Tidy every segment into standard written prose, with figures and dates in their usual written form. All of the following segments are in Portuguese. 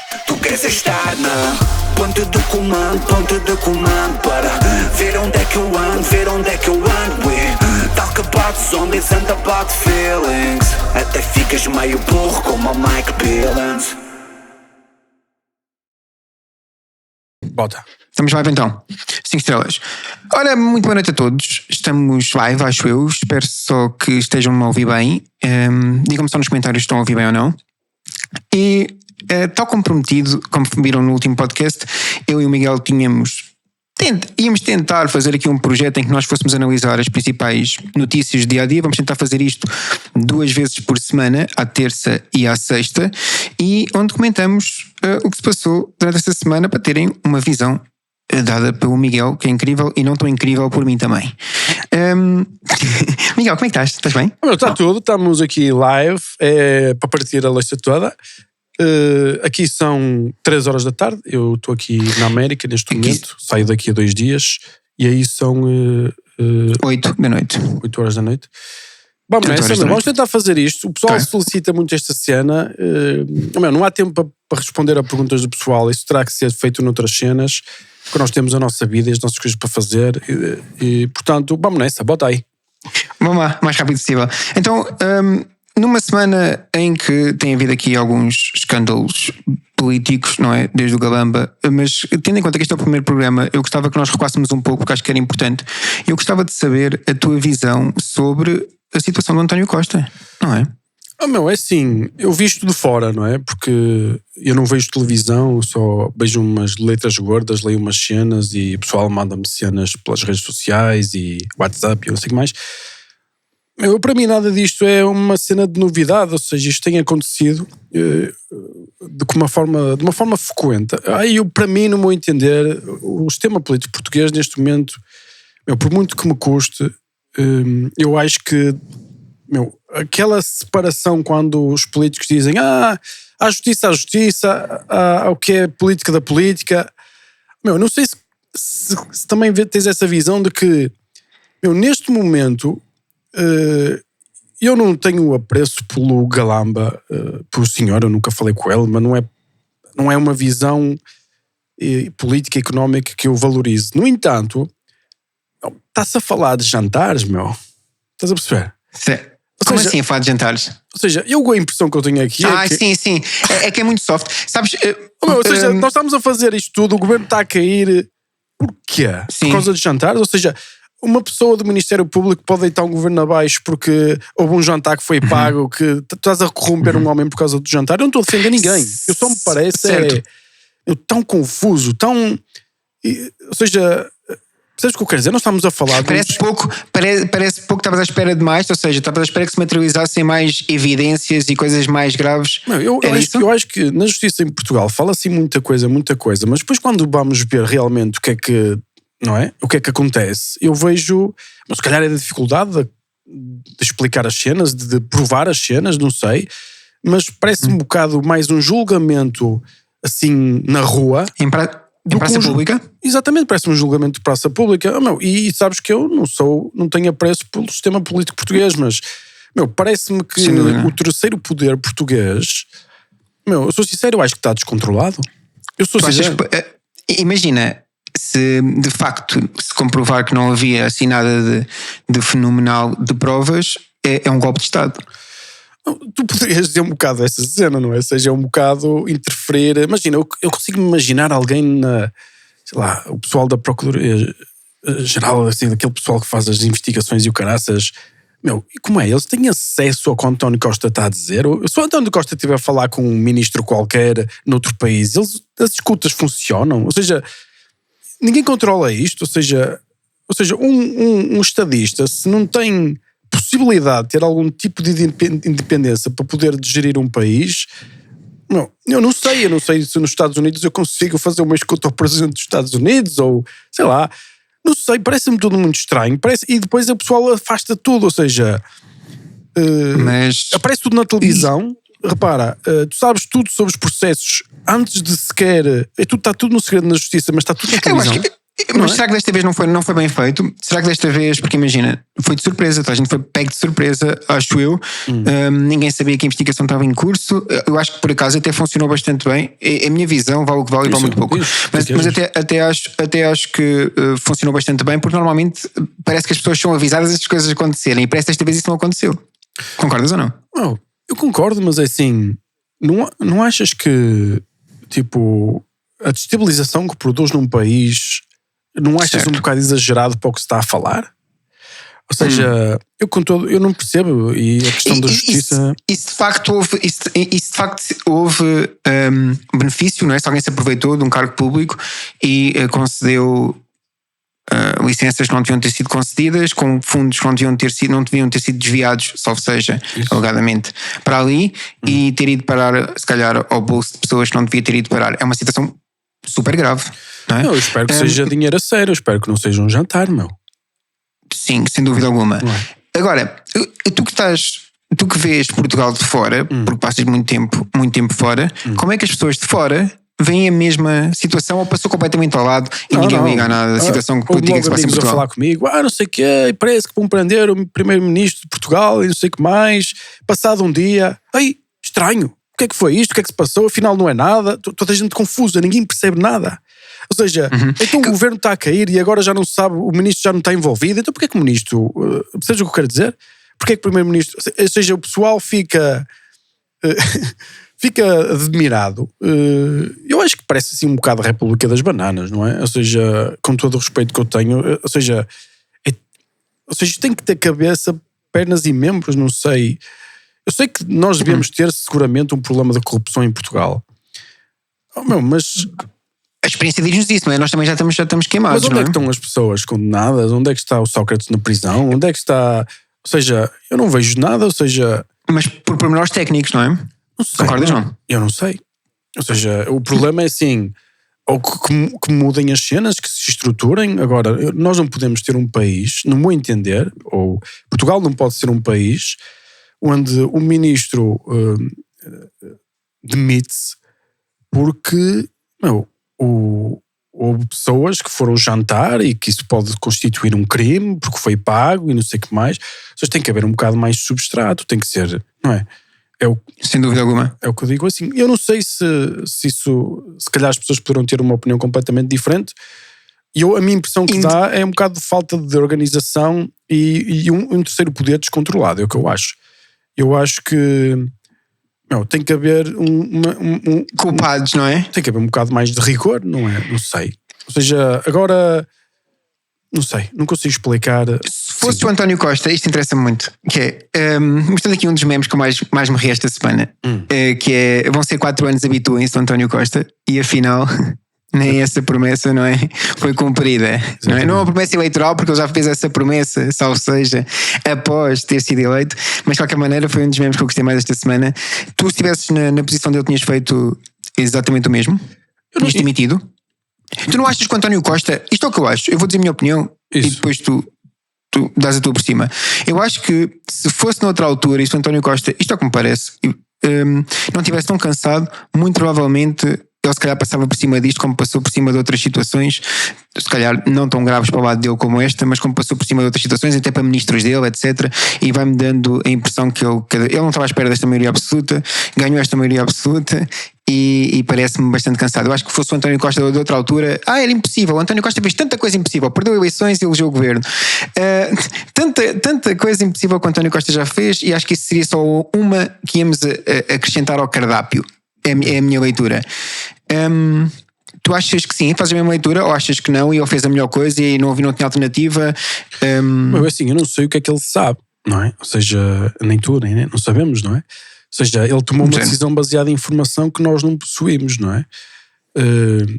Tu queres estar na ponte de comando para ver onde é que eu ando, we talk about zombies and about feelings. Até ficas meio burro como o Mike Billings. Bota. Estamos live então. 5 estrelas. Ora, muito boa noite a todos. Estamos live, acho eu. Espero só que estejam a ouvir bem. Digam-me só nos comentários se estão a ouvir bem ou não. E, tal como prometido, como viram no último podcast, eu e o Miguel íamos tentar fazer aqui um projeto em que nós fôssemos analisar as principais notícias do dia a dia. Vamos tentar fazer isto 2 vezes por semana, à terça e à sexta, e onde comentamos o que se passou durante essa semana para terem uma visão dada pelo Miguel, que é incrível e não tão incrível por mim também. Miguel, como é que estás? Estás bem? Está tudo, estamos aqui live para partir a lista toda. Aqui são 3 horas da tarde, eu estou aqui na América neste momento, saio daqui a 2 dias e aí são 8 da noite. 8 horas da noite. Vamos nessa, vamos tentar fazer isto. O pessoal solicita muito esta cena. Não há tempo para responder a perguntas do pessoal, isso terá que ser feito noutras cenas, porque nós temos a nossa vida e as nossas coisas para fazer e portanto, vamos nessa, bota aí. Vamos lá, mais rápido possível. Então, numa semana em que tem havido aqui alguns escândalos políticos, não é? Desde o Galamba, mas tendo em conta que este é o primeiro programa, eu gostava que nós recuássemos um pouco, porque acho que era importante. Eu gostava de saber a tua visão sobre a situação do António Costa, não é? É assim, eu vi isto de fora, não é? Porque eu não vejo televisão, só vejo umas letras gordas, leio umas cenas e o pessoal manda-me cenas pelas redes sociais e WhatsApp e eu não sei o que mais. Para mim nada disto é uma cena de novidade, ou seja, isto tem acontecido de uma forma frequente. Para mim, no meu entender, o sistema político português neste momento, por muito que me custe, eu acho que aquela separação quando os políticos dizem há justiça, há o que é política da política, não sei se também tens essa visão de que neste momento eu não tenho apreço pelo Galamba, pelo senhor, eu nunca falei com ele, mas não é uma visão política e económica que eu valorizo. No entanto, está-se a falar de jantares, estás a perceber? Sim. Como assim a falar de jantares? Ou seja, a impressão que eu tenho aqui é que... sim. É que é muito soft. Sabes... ou seja, nós estamos a fazer isto tudo, o governo está a cair... Porquê? Sim. Por causa de jantares? Ou seja, uma pessoa do Ministério Público pode deitar um governo abaixo porque houve um jantar que foi pago, que estás a corromper um homem por causa do jantar. Eu não estou a defender ninguém. Eu só me parece tão confuso, tão... Ou seja... Percebes o que eu quero dizer? Nós estamos a falar... Parece pouco que estavas à espera de mais, ou seja, estavas à espera que se materializassem mais evidências e coisas mais graves. Eu acho que na justiça em Portugal fala-se muita coisa, mas depois quando vamos ver realmente o que é que, não é? O que é que acontece, eu vejo, mas se calhar é da dificuldade de explicar as cenas, de provar as cenas, não sei, mas parece-me um bocado mais um julgamento assim na rua... Em praça pública? Exatamente, parece-me um julgamento de praça pública. E sabes que eu não tenho apreço pelo sistema político português, mas parece-me que o terceiro poder português, eu sou sincero, eu acho que está descontrolado. Eu sou sincero. Imagina, se de facto se comprovar que não havia assim nada de fenomenal de provas, é um golpe de Estado. Tu poderias dizer um bocado essa cena, não é? Ou seja, um bocado interferir. Imagina, eu consigo imaginar alguém sei lá, o pessoal da Procuradoria Geral, assim, aquele pessoal que faz as investigações e o caraças. E como é? Eles têm acesso ao que o António Costa está a dizer? Se o António Costa estiver a falar com um ministro qualquer noutro país, as escutas funcionam? Ou seja, ninguém controla isto. Ou seja um estadista, se não tem possibilidade de ter algum tipo de independência para poder gerir um país, eu não sei se nos Estados Unidos eu consigo fazer uma escuta ao presidente dos Estados Unidos, ou sei lá, não sei, parece-me tudo muito estranho, e depois o pessoal afasta tudo, ou seja, aparece tudo na televisão, repara, tu sabes tudo sobre os processos antes de sequer, está tudo no segredo na justiça, mas está tudo na televisão. Mas será que desta vez não foi bem feito? Será que desta vez, porque imagina, foi de surpresa, a gente foi pego de surpresa, acho eu. Ninguém sabia que a investigação estava em curso. Eu acho que por acaso até funcionou bastante bem. A minha visão vale o que vale e vale muito pouco. Mas até acho que funcionou bastante bem, porque normalmente parece que as pessoas são avisadas das coisas acontecerem e parece que desta vez isso não aconteceu. Concordas ou não? Oh, eu concordo, mas é assim, não achas que tipo a destabilização que produz num país, não achas um bocado exagerado para o que se está a falar? Ou seja, eu não percebo, e a questão da justiça... Isso de facto houve benefício, não é? Se alguém se aproveitou de um cargo público e concedeu licenças que não deviam ter sido concedidas, com fundos que não deviam ter sido desviados, salvo seja, alegadamente, para ali, e ter ido parar, se calhar, ao bolso de pessoas que não devia ter ido parar. É uma situação super grave. Não é? Eu espero que seja dinheiro a sério, eu espero que não seja um jantar, meu. Sim, sem dúvida alguma. Agora, tu que vês Portugal de fora, porque passas muito tempo fora, como é que as pessoas de fora veem a mesma situação ou passou completamente ao lado e ninguém liga a nada da situação política que se passa em Portugal? A falar comigo, não sei o quê, parece que vão prender o primeiro-ministro de Portugal e não sei o que mais, passado um dia, estranho, o que é que foi isto, o que é que se passou, afinal não é nada, toda a gente confusa, ninguém percebe nada. Ou seja, então o governo está a cair e agora já não se sabe, o ministro já não está envolvido, então porquê é que o ministro, percebes o que eu quero dizer? Porquê é que o primeiro-ministro, ou seja, o pessoal fica admirado. Eu acho que parece assim um bocado a República das Bananas, não é? Ou seja, com todo o respeito que eu tenho, ou seja, isto tem que ter cabeça, pernas e membros, não sei. Eu sei que nós devemos ter seguramente um problema de corrupção em Portugal. Mas... A experiência diz-nos isso, não é? Nós também já estamos queimados. Mas onde é que estão as pessoas condenadas? Onde é que está o Sócrates na prisão? Onde é que está... Ou seja, eu não vejo nada, ou seja... Mas por pormenores técnicos, não é? Não sei, concordas, não? Eu não sei. Ou seja, o problema é assim, ou que mudem as cenas, que se estruturem. Agora, nós não podemos ter um país, no meu entender, ou Portugal não pode ser um país onde o ministro demite-se porque houve pessoas que foram jantar e que isso pode constituir um crime porque foi pago e não sei o que mais. Mas tem que haver um bocado mais de substrato, tem que ser, não é? Sem dúvida alguma. É o que eu digo assim. Eu não sei se isso, se calhar as pessoas poderão ter uma opinião completamente diferente. E a minha impressão que dá é um bocado de falta de organização e um terceiro poder descontrolado, é o que eu acho. Eu acho que tem que haver culpados, não é? Tem que haver um bocado mais de rigor, não é? Não sei. Ou seja, agora não sei, não consigo explicar. Se fosse o António Costa, isto interessa-me muito, que é, mostrando aqui um dos memes que eu mais me ri esta semana, que é, vão ser 4 anos, habituem-se do António Costa, e afinal nem essa promessa, não é? Foi cumprida, não é? Não é uma promessa eleitoral, porque ele já fez essa promessa, salvo seja, após ter sido eleito, mas de qualquer maneira foi um dos memes que eu gostei mais esta semana. Tu, se estivesses na posição dele, tinhas feito exatamente o mesmo? Tinhas demitido? Tu não achas que o António Costa, isto é o que eu acho, eu vou dizer a minha opinião e depois tu dás a tua por cima. Eu acho que se fosse noutra altura, e se o António Costa, isto é o que me parece, não estivesse tão cansado, muito provavelmente ele se calhar passava por cima disto, como passou por cima de outras situações, se calhar não tão graves para o lado dele como esta, mas como passou por cima de outras situações, até para ministros dele, etc. E vai-me dando a impressão que ele não estava à espera desta maioria absoluta, ganhou esta maioria absoluta e parece-me bastante cansado. Eu acho que fosse o António Costa de outra altura, era impossível. O António Costa fez tanta coisa impossível, perdeu eleições e elegeu o governo. Tanta coisa impossível que o António Costa já fez, e acho que isso seria só uma que íamos acrescentar ao cardápio. É a minha leitura. Tu achas que sim, fazes a mesma leitura, ou achas que não, e ele fez a melhor coisa e não tinha alternativa? Mas assim, eu não sei o que é que ele sabe, não é? Ou seja, nem tu, nem não sabemos, não é? Ou seja, ele tomou uma decisão baseada em informação que nós não possuímos, não é?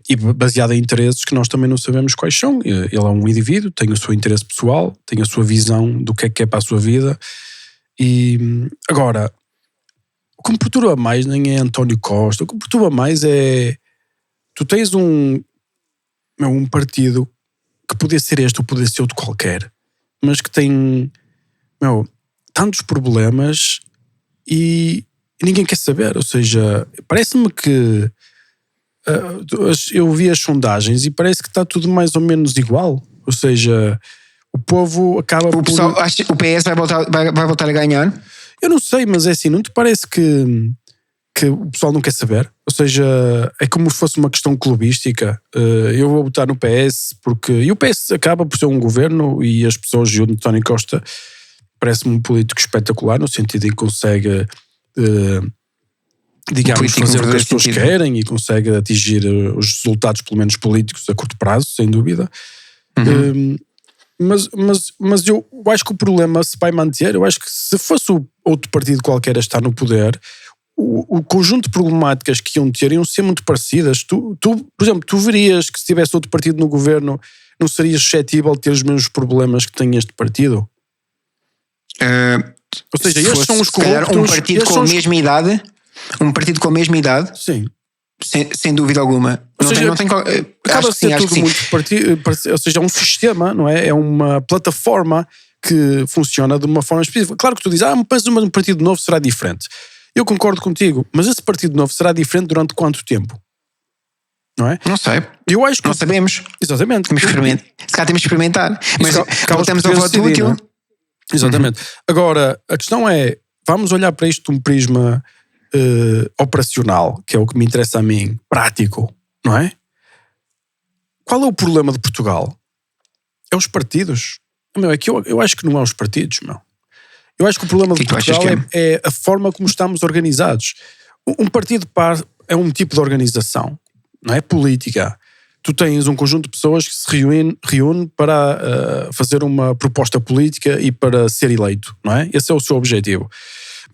E baseada em interesses que nós também não sabemos quais são. Ele é um indivíduo, tem o seu interesse pessoal, tem a sua visão do que é para a sua vida. E agora, o que me perturba mais nem é António Costa, o que me perturba mais é tu tens um partido que podia ser este ou podia ser outro qualquer, mas que tem tantos problemas e ninguém quer saber. Ou seja, parece-me que eu vi as sondagens e parece que está tudo mais ou menos igual. Ou seja, o povo acaba O pessoal acha que o PS vai voltar a ganhar? Eu não sei, mas é assim, não te parece que o pessoal não quer saber? Ou seja, é como se fosse uma questão clubística. Eu vou votar no PS e o PS acaba por ser um governo e as pessoas de António Costa parece-me um político espetacular, no sentido em que consegue, digamos, fazer o que as pessoas querem e consegue atingir os resultados, pelo menos políticos, a curto prazo, sem dúvida. Mas eu acho que o problema se vai manter. Eu acho que se fosse outro partido qualquer a estar no poder, o conjunto de problemáticas que iam ter iam ser muito parecidas. Tu, por exemplo, tu verias que se tivesse outro partido no governo, não serias suscetível de ter os mesmos problemas que tem este partido? Ou seja, estes são os corruptos. Um partido com a mesma idade? Um partido com a mesma idade? Sim. Sem dúvida alguma. Ou seja, acaba de ser tudo muito partido, ou seja, é um sistema, não é? É uma plataforma que funciona de uma forma específica. Claro que tu dizes, mas um partido novo será diferente. Eu concordo contigo, mas esse partido novo será diferente durante quanto tempo? Não é? Não sei. Eu acho que não sabemos. Exatamente. Se calhar temos que experimentar. Mas voltamos ao voto útil. Exatamente. Agora, a questão é, vamos olhar para isto de um prisma operacional, que é o que me interessa a mim, prático, não é? Qual é o problema de Portugal? É os partidos. É que eu acho que não é os partidos, meu. Eu acho que o problema de Portugal é a forma como estamos organizados. Um partido é um tipo de organização, não é? Política. Tu tens um conjunto de pessoas que se reúne para fazer uma proposta política e para ser eleito, não é? Esse é o seu objetivo.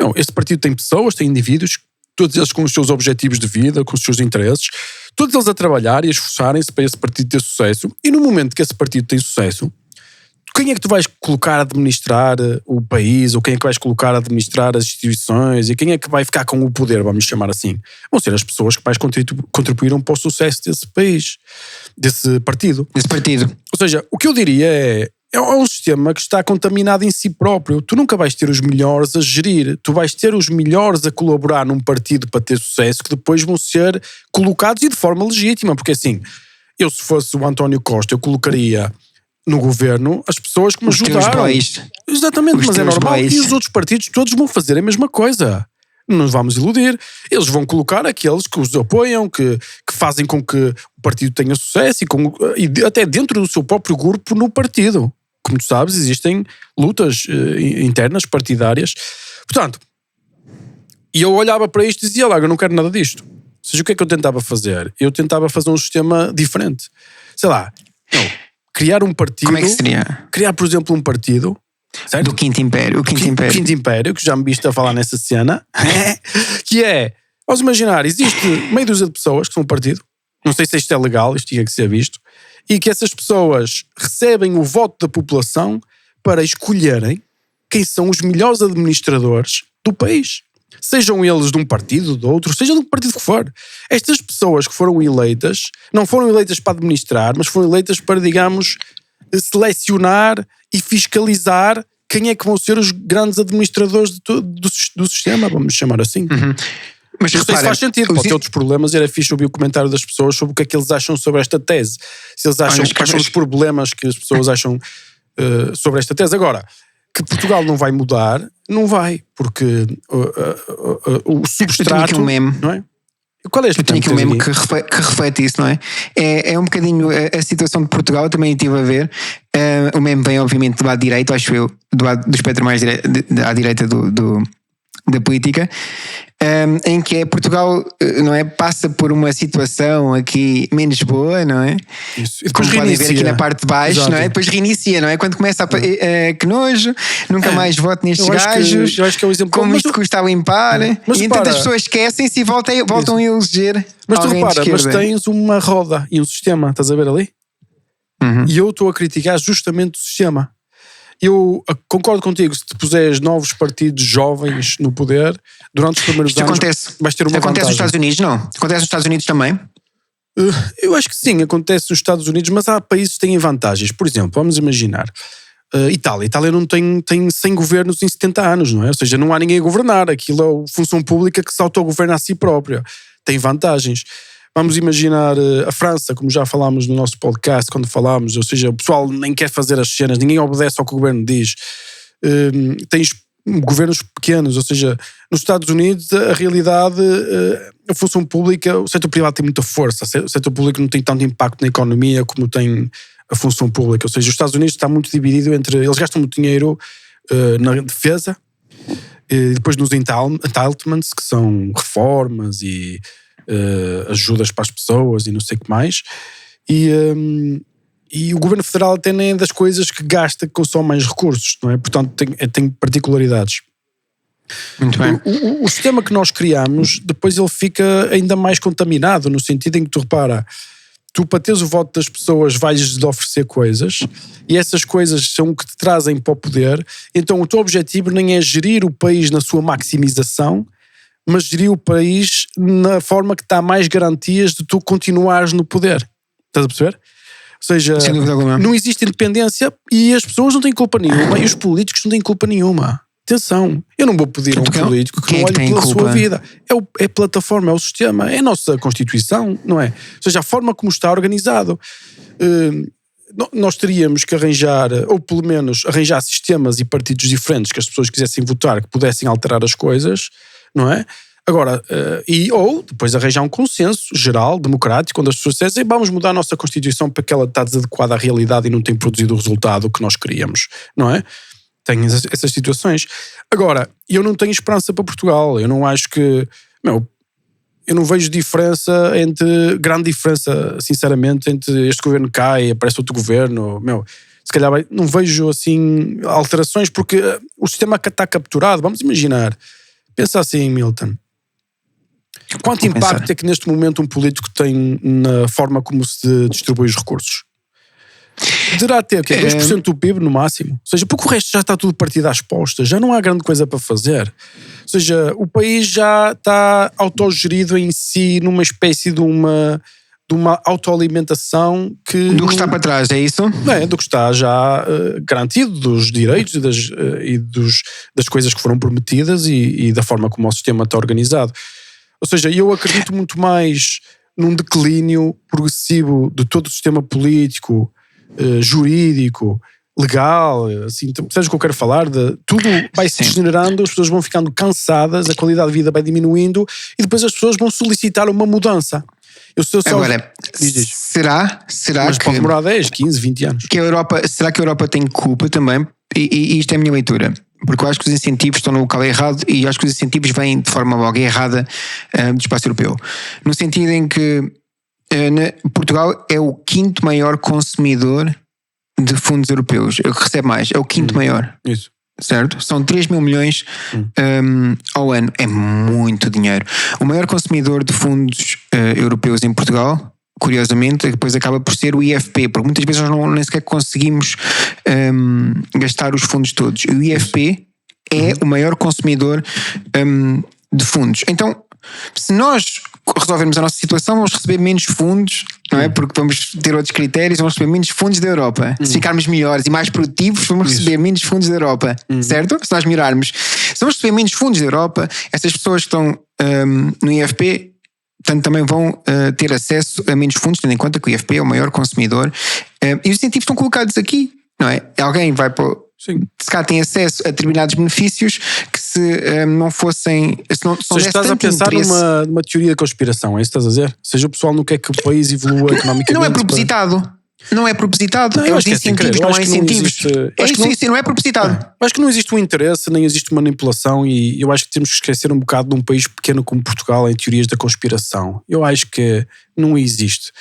Não, este partido tem pessoas, tem indivíduos, todos eles com os seus objetivos de vida, com os seus interesses, todos eles a trabalhar e a esforçarem-se para esse partido ter sucesso. E no momento que esse partido tem sucesso, quem é que tu vais colocar a administrar o país, ou quem é que vais colocar a administrar as instituições, e quem é que vai ficar com o poder, vamos chamar assim? Vão ser as pessoas que mais contribuíram para o sucesso desse país, desse partido. Ou seja, o que eu diria é um sistema que está contaminado em si próprio. Tu nunca vais ter os melhores a gerir, tu vais ter os melhores a colaborar num partido para ter sucesso, que depois vão ser colocados e de forma legítima, porque assim, eu se fosse o António Costa, eu colocaria no governo as pessoas que me ajudaram. Exatamente, mas é normal. E os outros partidos todos vão fazer a mesma coisa. Não nos vamos iludir. Eles vão colocar aqueles que os apoiam, que fazem com que o partido tenha sucesso e até dentro do seu próprio grupo no partido. Como tu sabes, existem lutas internas partidárias. Portanto, e eu olhava para isto e dizia, eu não quero nada disto. Ou seja, o que é que eu tentava fazer? Eu tentava fazer um sistema diferente. Sei lá, criar um partido. Como é que seria? Criar, por exemplo, um partido, certo? Do Quinto Império. O Quinto Império, que já me viste a falar nessa cena, que é, vamos imaginar, existe meia dúzia de pessoas que são um partido, não sei se isto é legal, isto tinha que ser visto, e que essas pessoas recebem o voto da população para escolherem quem são os melhores administradores do país. Sejam eles de um partido, de outro, seja do partido que for. Estas pessoas que foram eleitas, não foram eleitas para administrar, mas foram eleitas para, digamos, selecionar e fiscalizar quem é que vão ser os grandes administradores do sistema, vamos chamar assim. Mas não sei se faz sentido, pode ter outros problemas. Era fixe ouvir o comentário das pessoas sobre o que é que eles acham sobre esta tese. Se eles acham quais são os problemas que as pessoas acham sobre esta tese. Agora, que Portugal não vai mudar, não vai, porque o substrato... Eu tenho aqui um meme. Não é? Qual é este? Eu tenho aqui um meme que reflete isso, não é? É um bocadinho a situação de Portugal, também estive a ver. O meme vem, obviamente, do lado direito, acho eu, do lado do espectro mais à direita da política, em que Portugal, não é, passa por uma situação aqui menos boa, não é? Isso. E depois como podem ver aqui na parte de baixo. Exato. Não é? Depois reinicia, não é? Quando começa que nojo, nunca mais voto nestes gajos, eu acho que é um exemplo. Como isto custa a limpar, e então as pessoas esquecem-se e voltam a eleger. Mas tu repara, mas tens uma roda e um sistema, estás a ver ali? E eu estou a criticar justamente o sistema. Eu concordo contigo, se te puseres novos partidos jovens no poder, durante os primeiros anos vais ter uma vantagem. Acontece nos Estados Unidos, não? Acontece nos Estados Unidos também? Eu acho que sim, acontece nos Estados Unidos, mas há países que têm vantagens. Por exemplo, vamos imaginar, Itália. Itália não tem 100 governos em 70 anos, não é? Ou seja, não há ninguém a governar. Aquilo é a função pública que se autogoverna a si própria. Tem vantagens. Vamos imaginar a França, como já falámos no nosso podcast, quando falámos, ou seja, o pessoal nem quer fazer as cenas, ninguém obedece ao que o governo diz. Tens governos pequenos, ou seja, nos Estados Unidos a realidade, a função pública, o setor privado tem muita força, o setor público não tem tanto impacto na economia como tem a função pública, ou seja, os Estados Unidos está muito dividido entre, eles gastam muito dinheiro na defesa, e depois nos entitlements, que são reformas e ajudas para as pessoas e não sei o que mais, e o governo federal até nem é das coisas que gasta, que consome mais recursos, não é? Portanto tem particularidades. Muito bem. O sistema que nós criamos, depois ele fica ainda mais contaminado, no sentido em que tu repara, tu para teres o voto das pessoas vais-lhes oferecer coisas, e essas coisas são o que te trazem para o poder, então o teu objetivo nem é gerir o país na sua maximização, mas gerir o país na forma que te dá mais garantias de tu continuares no poder. Estás a perceber? Ou seja, não existe independência e as pessoas não têm culpa nenhuma e os políticos não têm culpa nenhuma. Atenção, eu não vou pedir a um político que não olhe pela sua vida. É a plataforma, é o sistema, é a nossa Constituição, não é? Ou seja, a forma como está organizado. Nós teríamos que arranjar, ou pelo menos arranjar sistemas e partidos diferentes que as pessoas quisessem votar, que pudessem alterar as coisas, não é? Agora, ou depois arranjar um consenso geral, democrático, quando as pessoas dizem vamos mudar a nossa Constituição porque ela está desadequada à realidade e não tem produzido o resultado que nós queríamos, não é? Tem essas situações. Agora, eu não tenho esperança para Portugal, eu não acho que, eu não vejo grande diferença, sinceramente, entre este governo cai e aparece outro governo, se calhar não vejo assim alterações porque o sistema está capturado. Vamos imaginar, pensa assim, Milton. Quanto impacto é que neste momento um político tem na forma como se distribui os recursos? Poderá ter 2% do PIB no máximo. Ou seja, porque o resto já está tudo partido às postas, já não há grande coisa para fazer. Ou seja, o país já está autogerido em si numa espécie de uma autoalimentação que... Do que está para trás, é isso? Do que está já garantido, dos direitos e das coisas que foram prometidas e da forma como o sistema está organizado. Ou seja, eu acredito muito mais num declínio progressivo de todo o sistema político, jurídico, legal, assim, sabes o que eu quero falar? Tudo vai se degenerando, as pessoas vão ficando cansadas, a qualidade de vida vai diminuindo e depois as pessoas vão solicitar uma mudança. Agora, será mas que... pode demorar 10, 15, 20 anos. Será que a Europa tem culpa também? E isto é a minha leitura. Porque eu acho que os incentivos estão no local errado e acho que os incentivos vêm de forma logo errada do espaço europeu. No sentido em que Portugal é o 5º maior consumidor de fundos europeus. É o que recebe mais, é o 5º maior. Isso. Certo? São 3 mil milhões ao ano. É muito dinheiro. O maior consumidor de fundos europeus em Portugal, curiosamente, depois acaba por ser o IFP, porque muitas vezes nós nem sequer conseguimos gastar os fundos todos. O IFP é o maior consumidor de fundos. Então, se nós resolvermos a nossa situação, vamos receber menos fundos, não é? Porque vamos ter outros critérios, vamos receber menos fundos da Europa. Se ficarmos melhores e mais produtivos, vamos receber menos fundos da Europa, certo? Se nós melhorarmos. Se vamos receber menos fundos da Europa, essas pessoas que estão no IFP portanto, também vão ter acesso a menos fundos, tendo em conta que o IFP é o maior consumidor. E os incentivos estão colocados aqui, não é? Alguém vai para... Se cá tem acesso a determinados benefícios que se não fossem... Se não estás a pensar numa teoria da conspiração, é isso que estás a dizer? Ou seja, o pessoal não quer que o país evolua economicamente. Não é propositado. Não é propositado. Não, os incentivos, não há incentivos. Isso não é propositado. Acho que não existe um interesse, nem existe manipulação e eu acho que temos que esquecer um bocado de um país pequeno como Portugal em teorias da conspiração. Eu acho que não existe.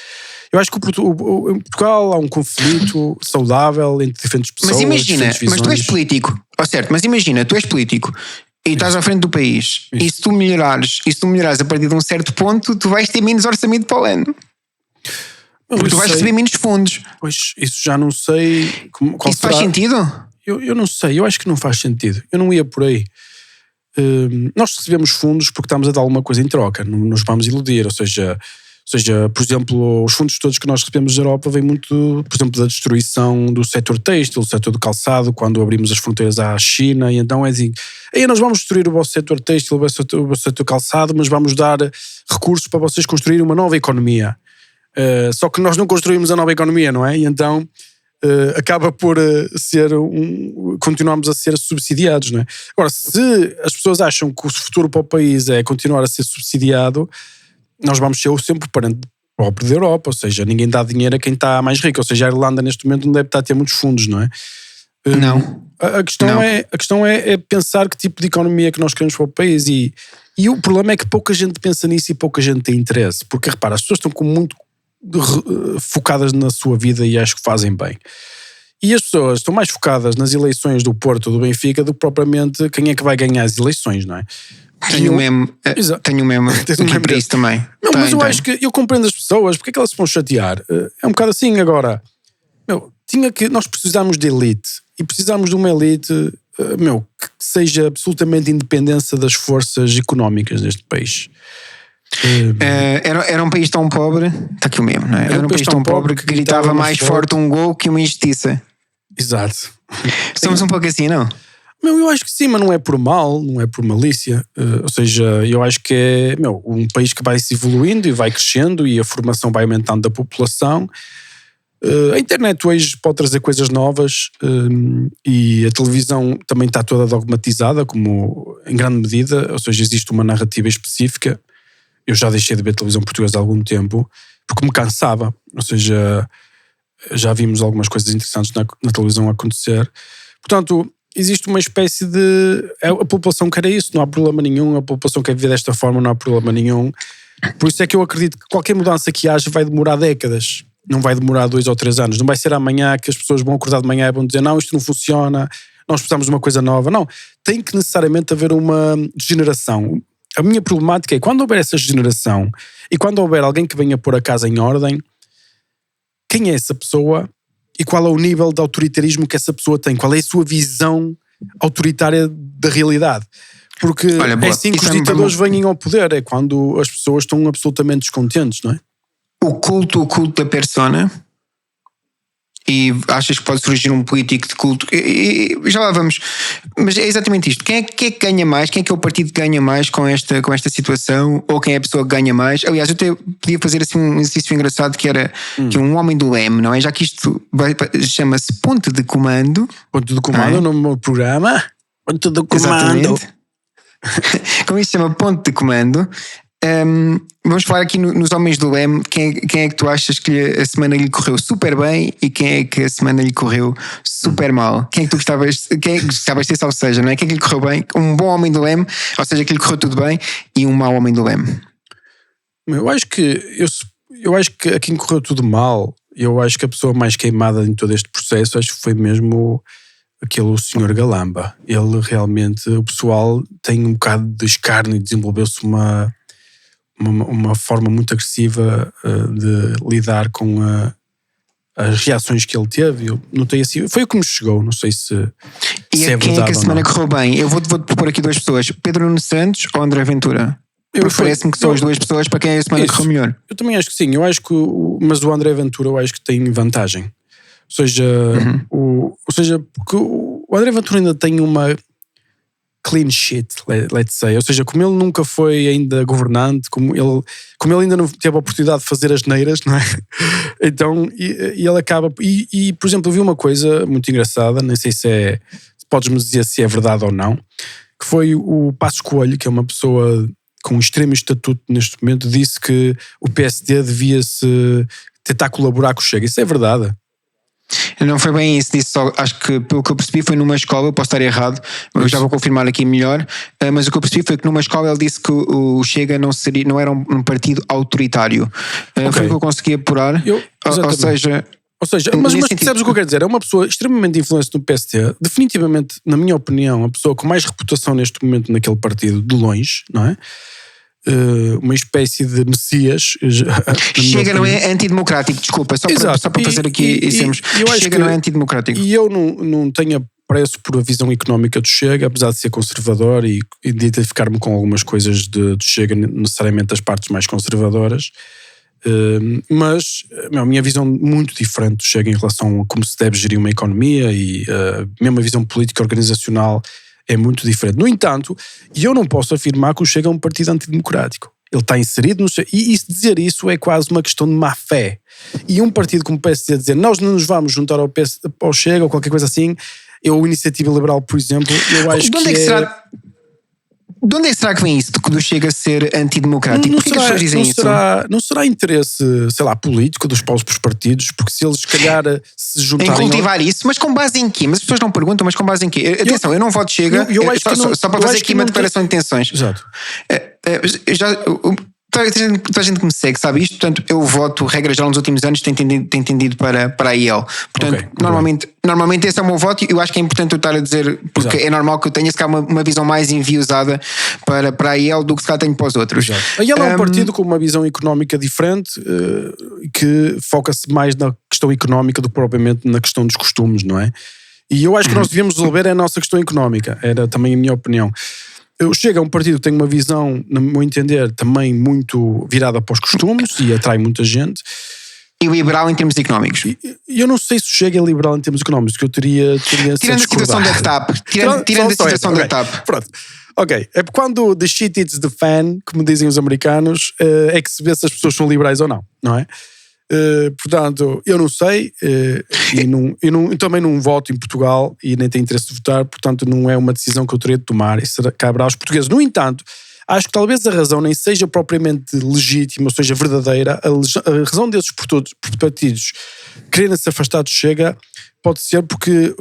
Eu acho que em Portugal há um conflito saudável entre diferentes pessoas. Mas imagina, mas tu és político, certo, mas imagina, tu és político e estás à frente do país e se tu melhorares a partir de um certo ponto, tu vais ter menos orçamento para o ano. Porque tu vais receber menos fundos. Pois, isso já não sei. Isso faz sentido? Eu não sei, eu acho que não faz sentido. Eu não ia por aí. Nós recebemos fundos porque estamos a dar alguma coisa em troca, não nos vamos iludir. Ou seja, seja, por exemplo, os fundos todos que nós recebemos da Europa vêm muito, por exemplo, da destruição do setor têxtil, do setor do calçado, quando abrimos as fronteiras à China, e então é assim, aí nós vamos destruir o vosso setor têxtil, o vosso setor calçado, mas vamos dar recursos para vocês construírem uma nova economia. Só que nós não construímos a nova economia, não é? E então acaba por continuamos a ser subsidiados, não é? Agora, se as pessoas acham que o futuro para o país é continuar a ser subsidiado, nós vamos ser sempre parente próprio da Europa, ou seja, ninguém dá dinheiro a quem está mais rico, ou seja, a Irlanda neste momento não deve estar a ter muitos fundos, não é? Não. A questão é pensar que tipo de economia que nós queremos para o país e o problema é que pouca gente pensa nisso e pouca gente tem interesse, porque repara, as pessoas estão muito focadas na sua vida e acho que fazem bem. E as pessoas estão mais focadas nas eleições do Porto ou do Benfica do que propriamente quem é que vai ganhar as eleições, não é? Tenho mesmo para isso também. Não, mas eu acho que eu compreendo as pessoas, porque é que elas se vão chatear? É um bocado assim agora. Nós precisamos de elite e precisamos de uma elite que seja absolutamente independente das forças económicas deste país. Era um país tão pobre, está aqui o mesmo, não é? Era um país tão pobre que gritava mais forte um gol que uma injustiça. Exato. Somos um pouco assim, não? Eu acho que sim, mas não é por mal, não é por malícia. Ou seja, eu acho que é um país que vai se evoluindo e vai crescendo e a formação vai aumentando da população. A internet hoje pode trazer coisas novas e a televisão também está toda dogmatizada, como em grande medida, ou seja, existe uma narrativa específica. Eu já deixei de ver televisão portuguesa há algum tempo porque me cansava, ou seja, já vimos algumas coisas interessantes na televisão acontecer. Portanto, existe uma espécie de... A população quer isso, não há problema nenhum, a população quer viver desta forma, não há problema nenhum. Por isso é que eu acredito que qualquer mudança que haja vai demorar décadas, não vai demorar 2 ou 3 anos, não vai ser amanhã que as pessoas vão acordar de manhã e vão dizer não, isto não funciona, nós precisamos de uma coisa nova. Não, tem que necessariamente haver uma degeneração. A minha problemática é quando houver essa degeneração e quando houver alguém que venha pôr a casa em ordem, quem é essa pessoa e qual é o nível de autoritarismo que essa pessoa tem, qual é a sua visão autoritária da realidade. Porque é assim que os ditadores vêm ao poder, é quando as pessoas estão absolutamente descontentes, não é? O culto da persona, e achas que pode surgir um político de culto, e já lá vamos, mas é exatamente isto. Quem é que ganha mais? Quem é que é o partido que ganha mais com esta situação? Ou quem é a pessoa que ganha mais? Aliás, eu até podia fazer assim um exercício engraçado que era que um homem do leme, não é? Já que isto chama-se ponto de comando. Ponto de comando no meu programa. Ponto de comando. Exatamente. Como isso se chama ponto de comando. Vamos falar aqui nos homens do leme. Quem é que tu achas que a semana lhe correu super bem e quem é que a semana lhe correu super mal? Quem é que tu gostavas de ser, ou seja, não é? Quem é que lhe correu bem? Um bom homem do leme, ou seja, que lhe correu tudo bem, e um mau homem do leme. Eu acho que a quem correu tudo mal, eu acho que a pessoa mais queimada em todo este processo, acho que foi mesmo o senhor Galamba. Ele realmente, o pessoal tem um bocado de escárnio e desenvolveu-se uma forma muito agressiva de lidar com as reações que ele teve. Eu notei assim, foi o que me chegou, não sei se e é quem verdade é que a semana correu bem? Eu vou-te propor aqui 2 pessoas, Pedro Nuno Santos ou André Ventura? Parece-me que são as 2 pessoas para quem a semana correu melhor. Eu também acho que sim, eu acho que mas o André Ventura eu acho que tem vantagem. Ou seja, porque o André Ventura ainda tem uma clean sheet, let's say. Ou seja, como ele nunca foi ainda governante, como ele ainda não teve a oportunidade de fazer as neiras, não é? Então, e ele acaba... E, por exemplo, eu vi uma coisa muito engraçada, nem sei se podes-me dizer se é verdade ou não, que foi o Passos Coelho, que é uma pessoa com extremo estatuto neste momento, disse que o PSD devia-se tentar colaborar com o Chega. Isso é verdade? Não foi bem isso, disse só, acho que pelo que eu percebi foi numa escola, eu posso estar errado, eu já vou confirmar aqui melhor, mas o que eu percebi foi que numa escola ele disse que o Chega não era um partido autoritário. Okay. Foi o que eu consegui apurar. Ou seja, mas percebes o que eu quero dizer? É uma pessoa extremamente influente no PST, definitivamente, na minha opinião, a pessoa com mais reputação neste momento naquele partido, de longe, não é? Uma espécie de messias. Chega não é antidemocrático, desculpa, só para fazer aqui Chega não é antidemocrático. E eu não tenho apreço por a visão económica do Chega, apesar de ser conservador e de identificar-me com algumas coisas do Chega, necessariamente as partes mais conservadoras. Mas a minha visão muito diferente do Chega em relação a como se deve gerir uma economia e mesmo a visão política organizacional é muito diferente. No entanto, eu não posso afirmar que o Chega é um partido antidemocrático. Ele está inserido no... E dizer isso é quase uma questão de má fé. E um partido como o PSD dizer nós não nos vamos juntar ao Chega ou qualquer coisa assim, a Iniciativa Liberal, por exemplo, eu acho que De onde é que será que vem isso do Chega a ser antidemocrático? Porquê que as pessoas dizem isso? Não será interesse, sei lá, político dos próprios partidos, porque se eles, se calhar, se juntarem... Em cultivar isso, mas com base em quê? Mas as pessoas não perguntam, mas com base em quê? Atenção, eu não voto Chega, só para fazer aqui uma declaração de intenções. Exato. Toda a gente que me segue sabe isto, portanto eu voto, regra geral nos últimos anos tem tendido para a IEL, portanto normalmente esse é o meu voto e eu acho que é importante eu estar a dizer, porque é normal que eu tenha se calhar uma visão mais enviosada para a IEL do que se calhar tenho para os outros. Exato. A IEL é um partido com uma visão económica diferente, que foca-se mais na questão económica do que propriamente na questão dos costumes, não é? E eu acho que nós devíamos resolver a nossa questão económica, era também a minha opinião. O Chega é um partido que tem uma visão, no meu entender, também muito virada para os costumes e atrai muita gente. E liberal em termos económicos. E eu não sei se o Chega é liberal em termos económicos, que eu teria tirando a situação da TAP. Tirando a situação da TAP. Pronto. Ok, é quando the shit hits the fan, como dizem os americanos, é que se vê se as pessoas são liberais ou não é? Portanto, eu não sei, eu também não voto em Portugal e nem tenho interesse de votar, portanto não é uma decisão que eu teria de tomar, isso caberá aos portugueses. No entanto, acho que talvez a razão nem seja propriamente legítima, ou seja, verdadeira. A razão desses partidos quererem se afastar do Chega pode ser porque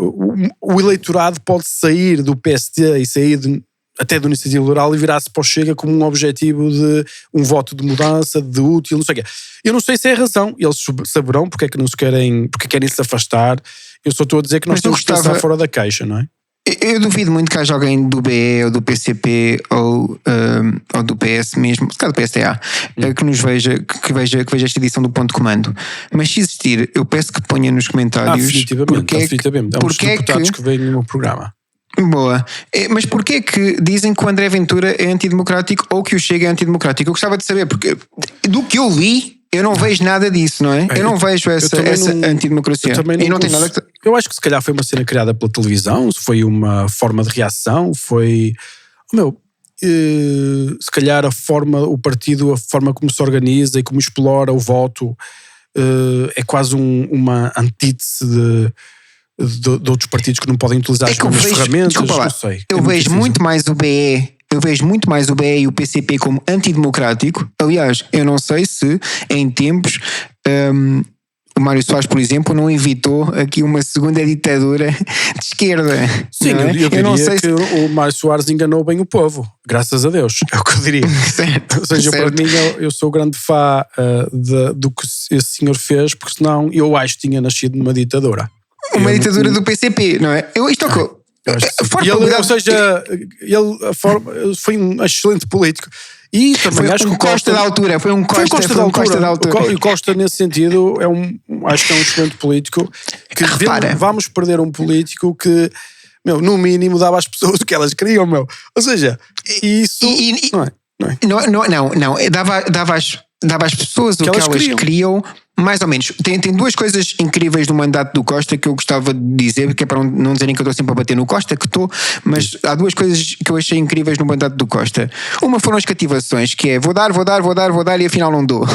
o eleitorado pode sair do PSD e sair até da Iniciativa Liberal e virar-se para o Chega como um objetivo de um voto de mudança, de útil, não sei o quê. Eu não sei se é a razão, eles saberão porque é que não se querem, porque querem se afastar. Eu só estou a dizer que nós temos que pensar fora da caixa, não é? Eu duvido muito que haja alguém do BE ou do PCP ou do PS mesmo, se calhar do PSTA, que nos veja, que veja esta edição do Ponto de Comando. Mas se existir, eu peço que ponha nos comentários definitivamente. Há uns deputados que vêm no meu programa. Boa. Mas porquê que dizem que o André Ventura é antidemocrático ou que o Chega é antidemocrático? Eu gostava de saber, porque do que eu li, eu não vejo nada disso, não é? Eu não vejo essa antidemocracia. Eu acho que se calhar foi uma cena criada pela televisão, foi uma forma de reação, foi... se calhar o partido, a forma como se organiza e como explora o voto é quase uma antítese de outros partidos que não podem utilizar as mesmas ferramentas. Não sei. Eu vejo muito mais o BE e o PCP como antidemocrático. Aliás, eu não sei se em tempos o Mário Soares, por exemplo, não evitou aqui uma segunda ditadura de esquerda. Sim, eu não sei que o Mário Soares enganou bem o povo, graças a Deus, é o que eu diria. Certo, ou seja, para mim, eu sou grande fã do que esse senhor fez, porque senão eu acho que tinha nascido numa ditadura. Uma ditadura do PCP, não é? Ele foi um excelente político. E também acho que o Costa da altura. Foi um Costa da altura. E o Costa, nesse sentido, acho que é um excelente político. Que vamos perder um político que, no mínimo, dava às pessoas o que elas queriam, Ou seja, isso não. Dava às pessoas o que elas queriam. Mais ou menos. Tem duas coisas incríveis no mandato do Costa que eu gostava de dizer, que é para não dizerem que eu estou sempre a bater no Costa, que estou, mas há duas coisas que eu achei incríveis no mandato do Costa. Uma foram as cativações, que é vou dar e afinal não dou.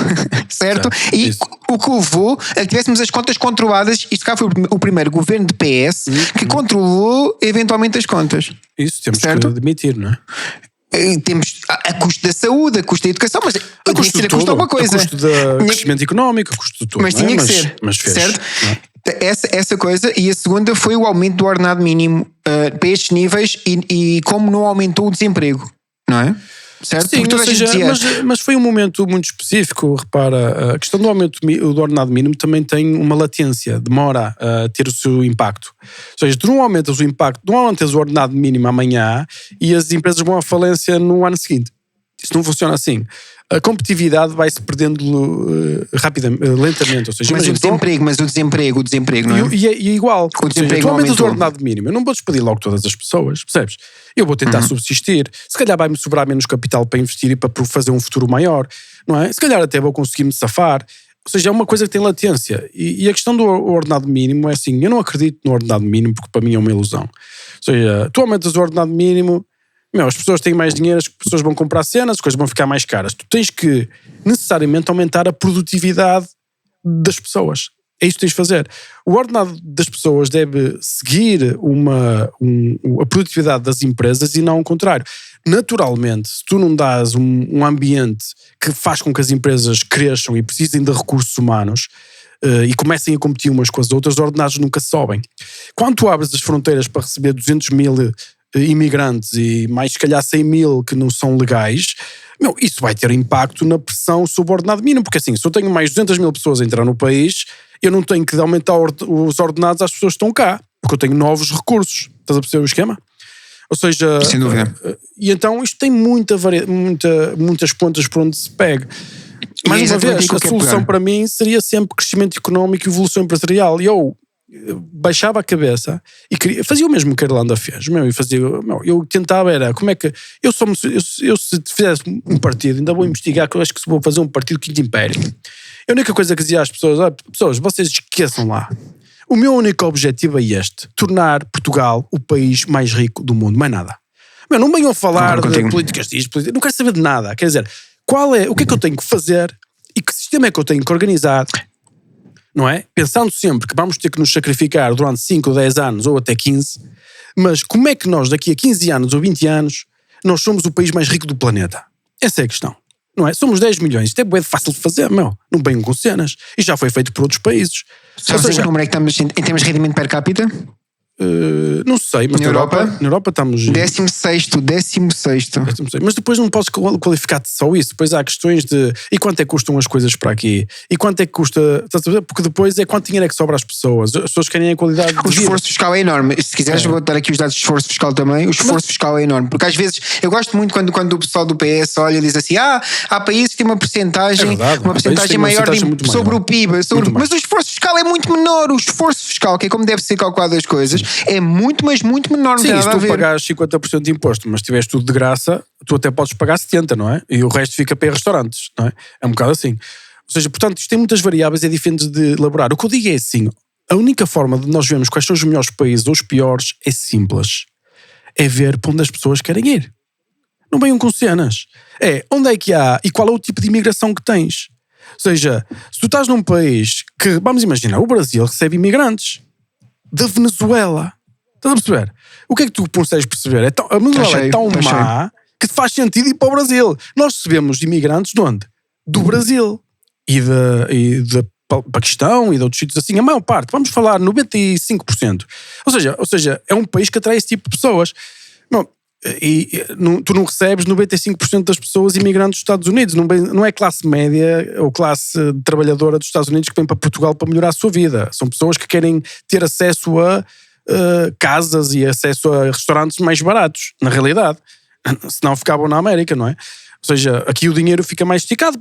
Certo? E o que levou a que tivéssemos as contas controladas. Isto cá foi o primeiro governo de PS que controlou eventualmente as contas. Isso temos que admitir, não é? Temos a custo da saúde, a custo da educação, mas a custo de tudo, a custo do crescimento económico, a custo de tudo. Mas tinha que ser, mas fez, certo? Essa coisa. E a segunda foi o aumento do ordenado mínimo para estes níveis e como não aumentou o desemprego, não é? Certo? Sim, ou seja, mas foi um momento muito específico. Repara, a questão do aumento do ordenado mínimo também tem uma latência, demora a ter o seu impacto. Ou seja, tu não aumentas o impacto, não aumentas o ordenado mínimo amanhã e as empresas vão à falência no ano seguinte. Isso não funciona assim. A competitividade vai-se perdendo lentamente. Ou seja, mas o desemprego, não é? E é igual. O desemprego tu aumentas o ordenado mínimo. Eu não vou despedir logo todas as pessoas, percebes? Eu vou tentar subsistir. Se calhar vai-me sobrar menos capital para investir e para fazer um futuro maior. não é? Se calhar até vou conseguir me safar. Ou seja, é uma coisa que tem latência. E a questão do ordenado mínimo é assim, eu não acredito no ordenado mínimo porque para mim é uma ilusão. Ou seja, tu aumentas o ordenado mínimo, as pessoas têm mais dinheiro, as pessoas vão comprar cenas, as coisas vão ficar mais caras. Tu tens que necessariamente aumentar a produtividade das pessoas. É isso que tens de fazer. O ordenado das pessoas deve seguir a produtividade das empresas e não o contrário. Naturalmente, se tu não dás um ambiente que faz com que as empresas cresçam e precisem de recursos humanos e comecem a competir umas com as outras, os ordenados nunca sobem. Quando tu abres as fronteiras para receber 200 mil imigrantes e mais se calhar 100 mil que não são legais, isso vai ter impacto na pressão sobre o ordenado mínimo, porque assim, se eu tenho mais 200 mil pessoas a entrar no país, eu não tenho que aumentar os ordenados às pessoas que estão cá, porque eu tenho novos recursos. Estás a perceber o esquema? Ou seja, sem dúvida. E então isto tem muitas pontas por onde se pega. Mais uma vez, a solução para mim seria sempre crescimento económico e evolução empresarial. E eu baixava a cabeça e fazia o mesmo que a Irlanda fez. Eu tentava, como é que eu se fizesse um partido, ainda vou investigar, que eu acho que vou fazer um partido quinto império. A única coisa que dizia às pessoas, vocês esqueçam lá. O meu único objetivo é este: tornar Portugal o país mais rico do mundo, mais nada. Não venham falar de políticas disto, não quero saber de nada. Quer dizer, o que é que eu tenho que fazer e que sistema é que eu tenho que organizar, não é? Pensando sempre que vamos ter que nos sacrificar durante 5 ou 10 anos ou até 15, mas como é que nós daqui a 15 anos ou 20 anos nós somos o país mais rico do planeta? Essa é a questão. Não é? Somos 10 milhões, isto é bem fácil de fazer, não venham com cenas. E já foi feito por outros países. Sabes que número é que estamos em termos de rendimento per capita? Não sei, mas na Europa estamos... 16º. Mas depois não podes qualificar-te só isso. Depois há questões de... E quanto é que custam as coisas para aqui? E quanto é que custa... Porque depois é quanto dinheiro é que sobra às pessoas. As pessoas querem a qualidade de vida. O esforço fiscal é enorme. Se quiseres vou dar aqui os dados de esforço fiscal também. O esforço fiscal é enorme. Porque às vezes... Eu gosto muito quando o pessoal do PS olha e diz assim, há países que têm uma percentagem maior sobre o PIB. Mas o esforço fiscal é muito menor. O esforço fiscal, que é como deve ser calculado as coisas, é muito menor. Sim, se tu pagares 50% de imposto, mas tiveres tudo de graça, tu até podes pagar 70%, não é? E o resto fica para restaurantes, não é? É um bocado assim. Ou seja, portanto, isto tem muitas variáveis, é difícil de elaborar. O que eu digo é assim, a única forma de nós vermos quais são os melhores países ou os piores é simples. É ver para onde as pessoas querem ir. Não venham com cenas. Onde é que há e qual é o tipo de imigração que tens. Ou seja, se tu estás num país que, vamos imaginar, o Brasil recebe imigrantes da Venezuela. Estás a perceber? O que é que tu consegues perceber? A Venezuela é tão má que faz sentido ir para o Brasil. Nós recebemos imigrantes de onde? Do Brasil. E de Paquistão e de outros sítios assim. A maior parte, vamos falar 95%. Ou seja, é um país que atrai esse tipo de pessoas. Tu não recebes 95% das pessoas imigrantes dos Estados Unidos. Não é classe média ou classe trabalhadora dos Estados Unidos que vem para Portugal para melhorar a sua vida. São pessoas que querem ter acesso a casas e acesso a restaurantes mais baratos, na realidade. Senão ficavam na América, não é? Ou seja, aqui o dinheiro fica mais esticado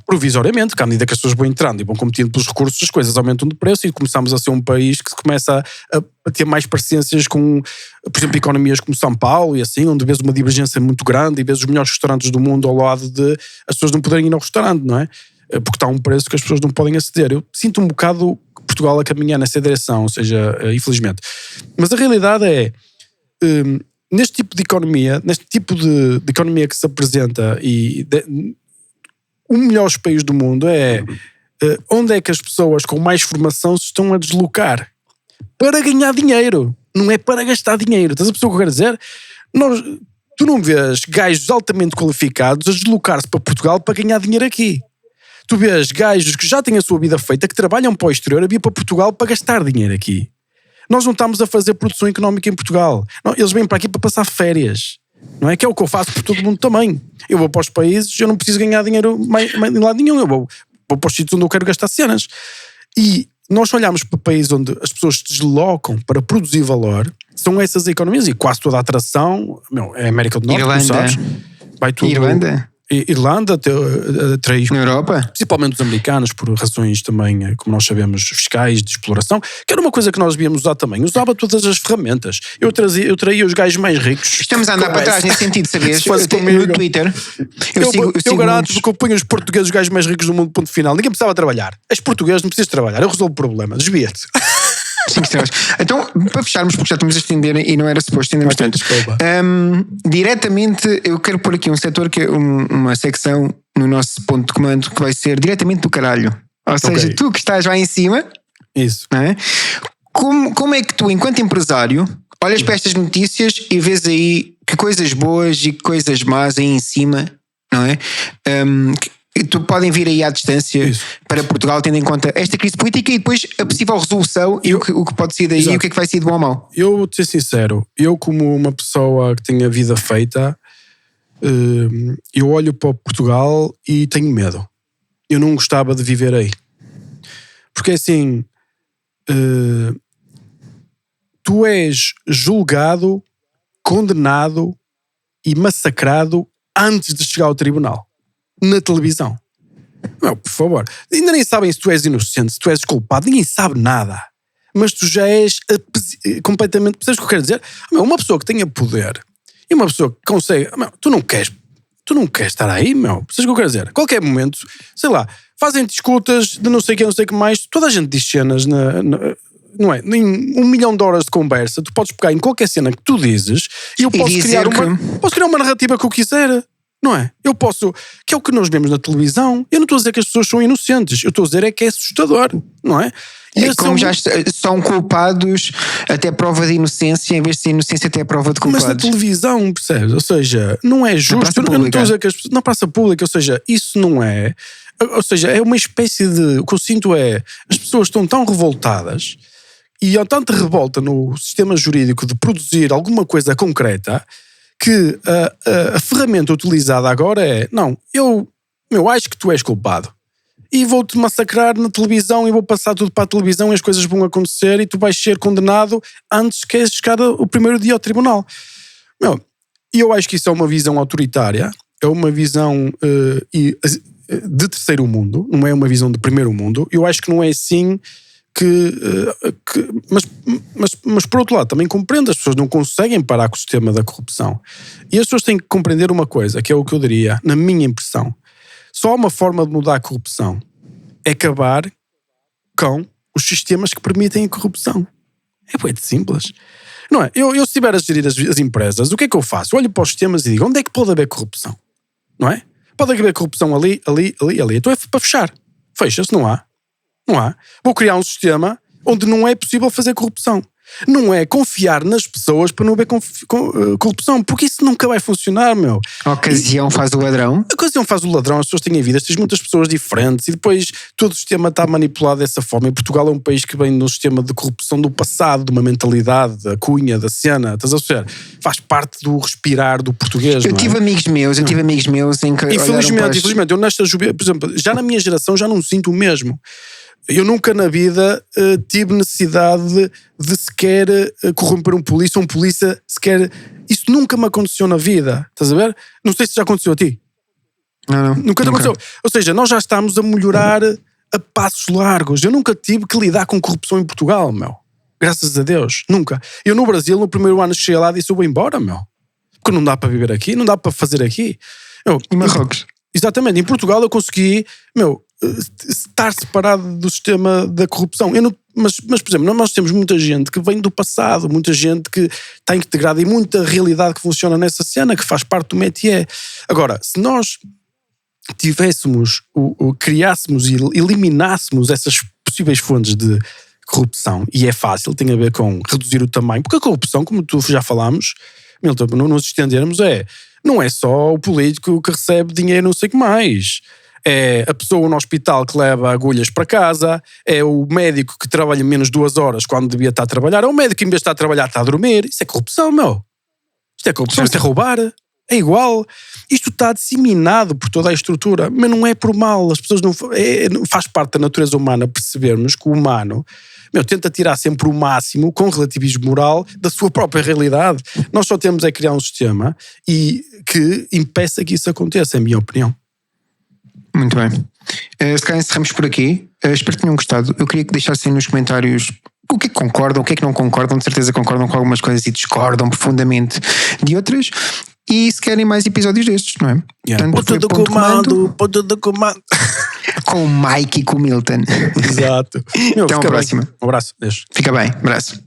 provisoriamente, porque à medida que as pessoas vão entrando e vão competindo pelos recursos, as coisas aumentam de preço e começamos a ser um país que começa a ter mais parecências com, por exemplo, economias como São Paulo e assim, onde vês uma divergência muito grande e vês os melhores restaurantes do mundo ao lado de as pessoas não poderem ir ao restaurante, não é? Porque está a um preço que as pessoas não podem aceder. Eu sinto um bocado Portugal a caminhar nessa direção, ou seja, infelizmente. Mas a realidade é, neste tipo de economia, que se apresenta o melhor país do mundo é onde é que as pessoas com mais formação se estão a deslocar para ganhar dinheiro, não é para gastar dinheiro. Estás a perceber o que eu quero dizer? Tu não vês gajos altamente qualificados a deslocar-se para Portugal para ganhar dinheiro aqui. Tu vês gajos que já têm a sua vida feita, que trabalham para o exterior, a vir para Portugal para gastar dinheiro aqui. Nós não estamos a fazer produção económica em Portugal. Não, eles vêm para aqui para passar férias. Não é? Que é o que eu faço por todo mundo também. Eu vou para os países, eu não preciso ganhar dinheiro em lado nenhum. Eu vou para os sítios onde eu quero gastar cenas. E nós olhamos para países onde as pessoas se deslocam para produzir valor, são essas economias, e quase toda a atração, é a América do Norte, como sabes. Vai tudo... Irlanda? Irlanda atraiu Na Europa? principalmente os americanos por razões também, como nós sabemos, fiscais, de exploração, que era uma coisa que nós devíamos usar também. Usava todas as ferramentas. Eu traía os gajos mais ricos. Estamos a andar para trás nesse sentido, sabias? Se fosse No comigo. Twitter. Eu garanto que eu ponho os portugueses os gajos mais ricos do mundo, ponto final. Ninguém precisava trabalhar. És português, não precisas trabalhar. Eu resolvo o problema. Desvia-te. 5 estrelas. Então, para fecharmos, porque já estamos a estender e não era suposto estender bastante. Desculpa. Diretamente, eu quero pôr aqui um setor, que é uma secção no nosso ponto de comando, que vai ser diretamente do caralho. Ou seja, Ok. tu que estás lá em cima, Isso. não é? Como é que tu, enquanto empresário, olhas para estas notícias e vês aí que coisas boas e coisas más aí em cima, não é? Que tu podem vir aí à distância Isso. para Portugal, tendo em conta esta crise política e depois a possível resolução e o que pode sair daí Exato. e o que é que vai sair de bom ou mau. Eu vou-te ser sincero, eu como uma pessoa que tem a vida feita, eu olho para Portugal e tenho medo. Eu não gostava de viver aí. Porque assim, tu és julgado, condenado e massacrado antes de chegar ao tribunal. Na televisão. Não, por favor. Ainda nem sabem se tu és inocente, se tu és culpado. Ninguém sabe nada. Mas tu já és completamente... Percebes o que eu quero dizer? Uma pessoa que tenha poder e uma pessoa que consegue... Tu não queres estar aí, meu. Percebes o que eu quero dizer? A qualquer momento, sei lá, fazem-te escutas de não sei o que mais. Toda a gente diz cenas não é? Em 1 milhão de horas de conversa, tu podes pegar em qualquer cena que tu dizes e eu posso criar uma narrativa que eu quiser. Não é? Eu posso... Que é o que nós vemos na televisão. Eu não estou a dizer que as pessoas são inocentes. Eu estou a dizer é que é assustador. Não é? E como já são culpados até prova de inocência, em vez de ser inocência até prova de culpados. Mas na televisão, percebes? Ou seja, não é justo. Eu não estou a dizer que as pessoas... Na praça pública, ou seja, isso não é... Ou seja, é uma espécie de... O que eu sinto é... As pessoas estão tão revoltadas e há tanta revolta no sistema jurídico de produzir alguma coisa concreta que a ferramenta utilizada agora é... Não, eu acho que tu és culpado. E vou-te massacrar na televisão e vou passar tudo para a televisão e as coisas vão acontecer e tu vais ser condenado antes que chegar o primeiro dia ao tribunal. E eu acho que isso é uma visão autoritária, é uma visão de terceiro mundo, não é uma visão de primeiro mundo. Eu acho que não é assim mas por outro lado, também compreendo, as pessoas não conseguem parar com o sistema da corrupção. E as pessoas têm que compreender uma coisa, que é o que eu diria, na minha impressão. Só uma forma de mudar a corrupção é acabar com os sistemas que permitem a corrupção. É muito simples. Não é? Eu se estiver a gerir as empresas, o que é que eu faço? Eu olho para os sistemas e digo, onde é que pode haver corrupção? Não é? Pode haver corrupção ali. Então é para fechar. Fecha-se, não há. Não há. Vou criar um sistema onde não é possível fazer corrupção. Não é confiar nas pessoas para não haver corrupção, porque isso nunca vai funcionar, meu. A ocasião faz o ladrão. A ocasião faz o ladrão, as pessoas têm vidas, tens muitas pessoas diferentes e depois todo o sistema está manipulado dessa forma. E Portugal é um país que vem de um sistema de corrupção do passado, de uma mentalidade, da cunha, da cena, estás a ver? Faz parte do respirar do português. Eu tive amigos meus em que Infelizmente, eu nesta juventude, por exemplo, já na minha geração já não sinto o mesmo. Eu nunca na vida tive necessidade de sequer corromper um polícia sequer... Isso nunca me aconteceu na vida, estás a ver? Não sei se já aconteceu a ti. Não. Nunca aconteceu. Ou seja, nós já estamos a melhorar a passos largos. Eu nunca tive que lidar com corrupção em Portugal, meu. Graças a Deus, nunca. Eu no Brasil, no primeiro ano cheguei lá e disse, eu vou embora, meu. Porque não dá para viver aqui, não dá para fazer aqui. Em Marrocos. Exatamente, em Portugal eu consegui, estar separado do sistema da corrupção. Mas, por exemplo, nós temos muita gente que vem do passado, muita gente que está integrada e muita realidade que funciona nessa cena, que faz parte do métier. Agora, se nós tivéssemos, criássemos e eliminássemos essas possíveis fontes de corrupção, e é fácil, tem a ver com reduzir o tamanho, porque a corrupção, como tu já falámos, Milton, não nos estendermos, não é só o político que recebe dinheiro não sei o que mais. É a pessoa no hospital que leva agulhas para casa, é o médico que trabalha menos 2 horas quando devia estar a trabalhar, é o médico que em vez de estar a trabalhar está a dormir. Isso é corrupção, meu. Isto é corrupção, isto é roubar. É igual. Isto está disseminado por toda a estrutura, mas não é por mal. As pessoas não faz parte da natureza humana percebermos que o humano tenta tirar sempre o máximo, com relativismo moral, da sua própria realidade. Nós só temos é criar um sistema e que impeça que isso aconteça, é a minha opinião. Muito bem. Se calhar encerramos por aqui. Espero que tenham gostado. Eu queria que deixassem nos comentários o que é que concordam, o que é que não concordam. De certeza concordam com algumas coisas e discordam profundamente de outras. E se querem mais episódios destes, não é? Yeah. Ponto do comando. Com o Mike e com o Milton. Exato. Até a próxima. Um abraço. Deixa. Fica bem. Abraço.